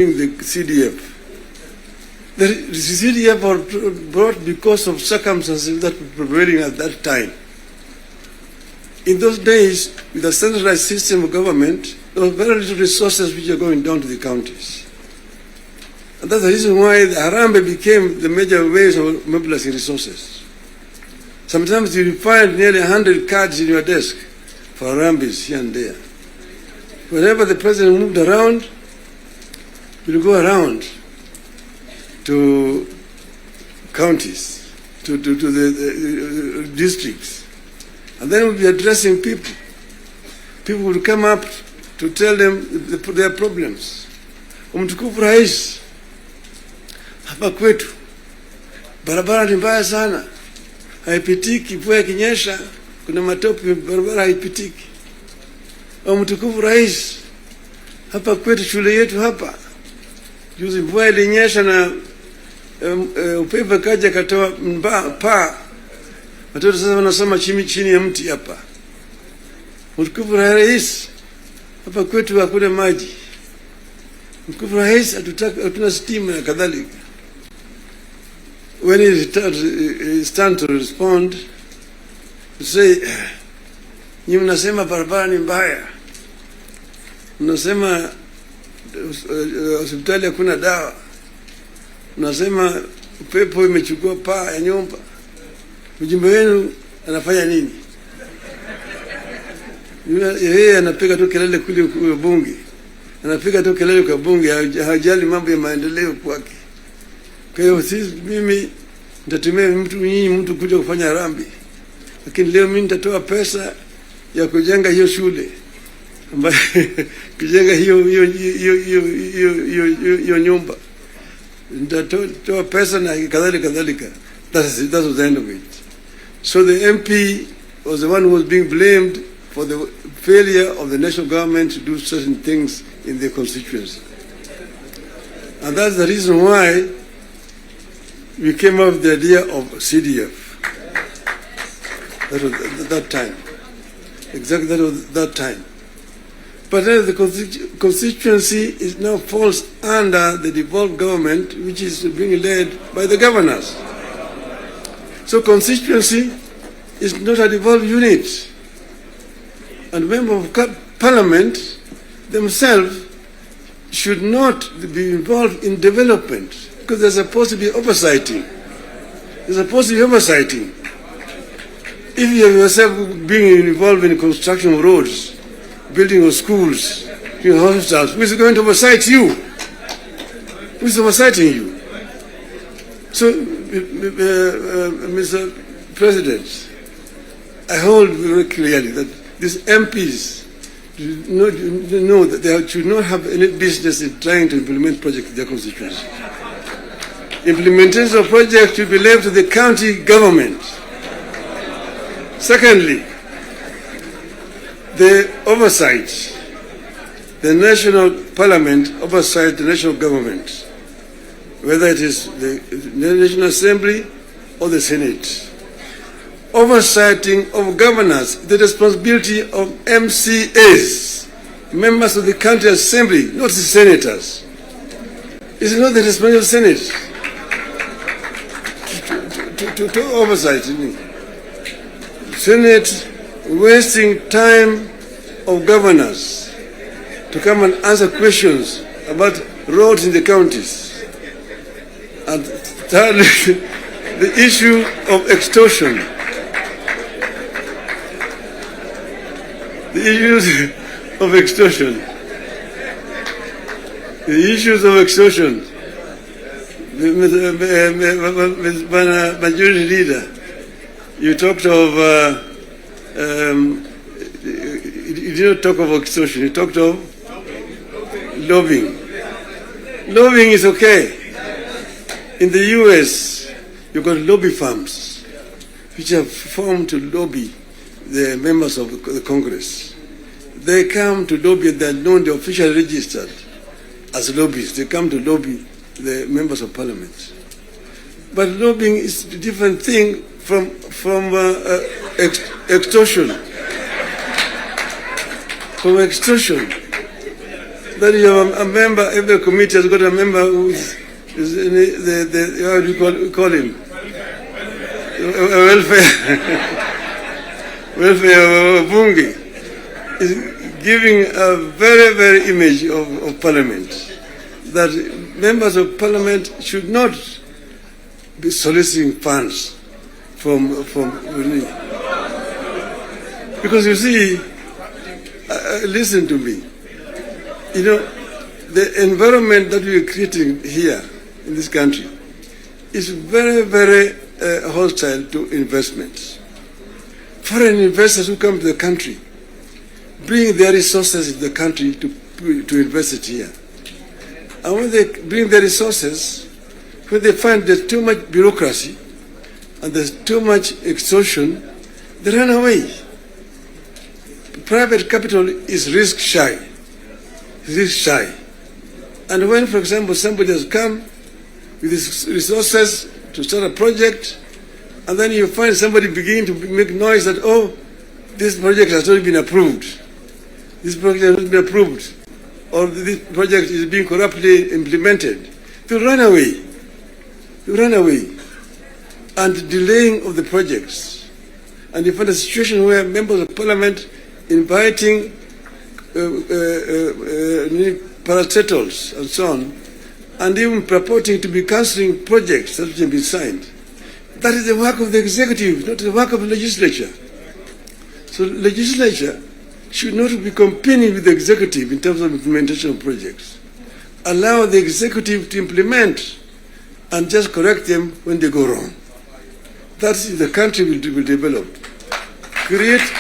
the CDF. The CDF were brought because of circumstances that were prevailing at that time. In those days, with a centralized system of government, there were very little resources which are going down to the counties. And that's the reason why the Harambee became the major ways of mobilizing resources. Sometimes you find nearly 100 cards in your desk for Harambees here and there. Whenever the president moved around, we'll go around to counties, to the districts, and then we'll be addressing people. People will come up to tell them their problems. Mtukufu Rais, hapa kwetu barabara ni mbaya sana, haipitiki, mvua ikinyesha kuna matope, barabara haipitiki. Mtukufu Rais, hapa kwetu shule yetu hapa juzi mvua ilinyesha na upepo kaja katoa paa, watoto sasa wanasoma chini ya mti hapa. Mtukufu Rais, hapa kwetu hakuna maji. Mtukufu Rais, hatuna stima na kadhalika. When it's time to respond, to say, nyinyi mnasema barabara ni mbaya, mnasema hospitali hakuna dawa, mnasema upepo imechukua paa ya nyumba, mjumbe wenu anafanya nini? Yeye anapiga tu kelele kule kwa bunge, anapiga tu kelele kwa bunge, hajali mambo ya maendeleo kwake. Kwa hiyo mimi nitatumia mtu kuja kufanya harambee, lakini leo mimi nitatoa pesa ya kujenga hiyo shule, ambayo kujenga hiyo nyumba, nitatoa pesa na kadhalika. That was the end of it. So the MP was the one who was being blamed for the failure of the national government to do certain things in their constituency. And that's the reason why we came up with the idea of CDF. That was that time. Exactly, that was that time. But then the constituency is now falls under the devolved government, which is being led by the governors. So constituency is not a devolved unit. And members of parliament themselves should not be involved in development, because they're supposed to be oversighting. They're supposed to be oversighting. If you have yourself being involved in construction of roads, building of schools, hospitals, who is going to oversight you? Who is oversighting you? So, Mr. President, I hold very clearly that these MPs know that they should not have any business in trying to implement projects in their constituency. Implementation of projects should be left to the county government. Secondly, the oversight, the national parliament oversight the national government, whether it is the National Assembly or the Senate. Oversighting of governors, the responsibility of MCAs, members of the county assembly, not the senators. It's not the responsibility of the Senate to oversight. Senate wasting time of governors to come and answer questions about roads in the counties. And thirdly, the issue of extortion. The issues of extortion. The issues of extortion. Majority Leader, you talked of, you did not talk of extortion, you talked of lobbying. Lobbying is okay. In the US, you've got lobby firms which are formed to lobby the members of the Congress. They come to lobby, they're known, they're officially registered as lobbyists. They come to lobby the members of parliament. But lobbying is a different thing from extortion. From extortion. that you have a member, every committee has got a member who is how do you call him? Welfare Bungi is giving a very, very image of Parliament, that members of Parliament should not be soliciting funds from because you see, listen to me, you know, the environment that we are creating here in this country is very, very hostile to investments. Foreign investors who come to the country bring their resources in the country to invest it here. And when they bring their resources, when they find there's too much bureaucracy and there's too much extortion, they run away. Private capital is risk shy. And when, for example, somebody has come with his resources to start a project, and then you find somebody beginning to make noise that, oh, this project has not been approved. This project has not been approved. Or this project is being corruptly implemented. They run away. They run away. And delaying of the projects. And you find a situation where members of Parliament inviting parastatals and so on, and even purporting to be cancelling projects that have been signed. That is the work of the executive, not the work of the legislature. So the legislature should not be competing with the executive in terms of implementation of projects. Allow the executive to implement and just correct them when they go wrong. That's the country will develop. Create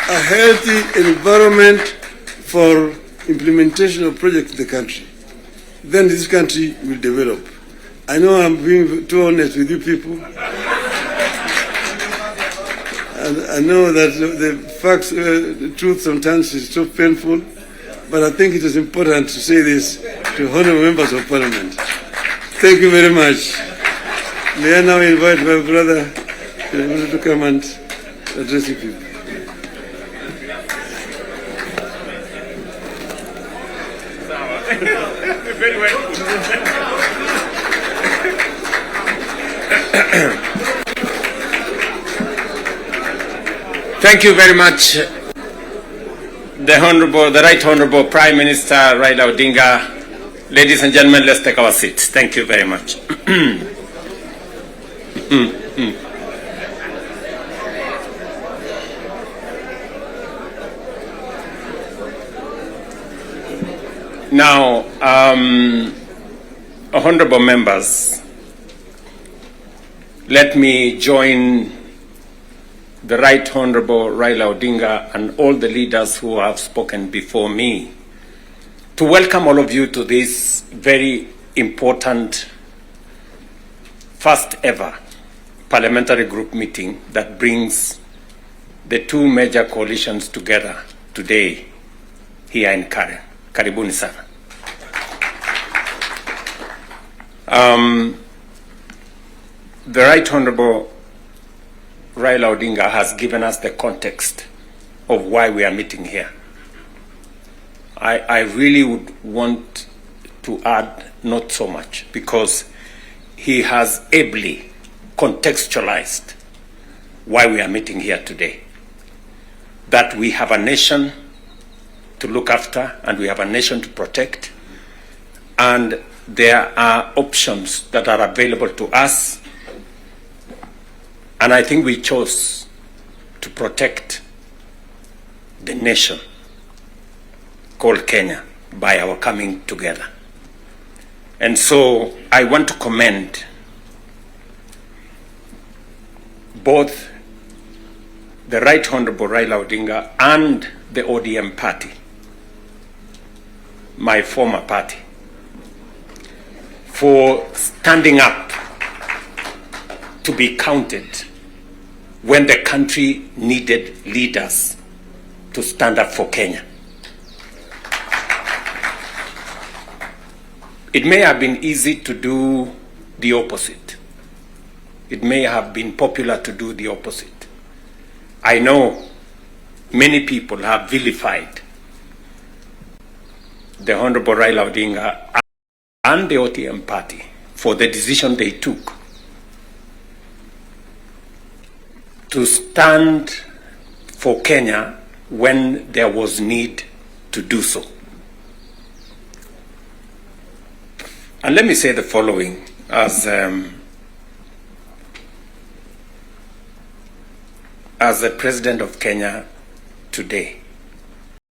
a healthy environment for implementation of projects in the country. Then this country will develop. I know I'm being too honest with you people. And I know that the facts, the truth sometimes is so painful, but I think it is important to say this to honorable members of Parliament. Thank you very much. May I now invite my brother to come and address you people. Very well. Thank you very much, the Right Honorable Prime Minister Raila Odinga. Ladies and gentlemen, let's take our seats. Thank you very much. Now, honorable members, let me join the Right Honorable Raila Odinga and all the leaders who have spoken before me to welcome all of you to this very important first ever parliamentary group meeting that brings the two major coalitions together today here in Karen. Karibuni sana. The Right Honorable Raila Odinga has given us the context of why we are meeting here. I really would want to add not so much, because he has ably contextualized why we are meeting here today. That we have a nation to look after and we have a nation to protect, and there are options that are available to us, and I think we chose to protect the nation called Kenya by our coming together. And so I want to commend both the Right Honorable Raila Odinga and the ODM party, my former party, for standing up to be counted when the country needed leaders to stand up for Kenya. It may have been easy to do the opposite. It may have been popular to do the opposite. I know many people have vilified the Honorable Raila Odinga and the OTM party for the decision they took to stand for Kenya when there was need to do so. And let me say the following as the President of Kenya today.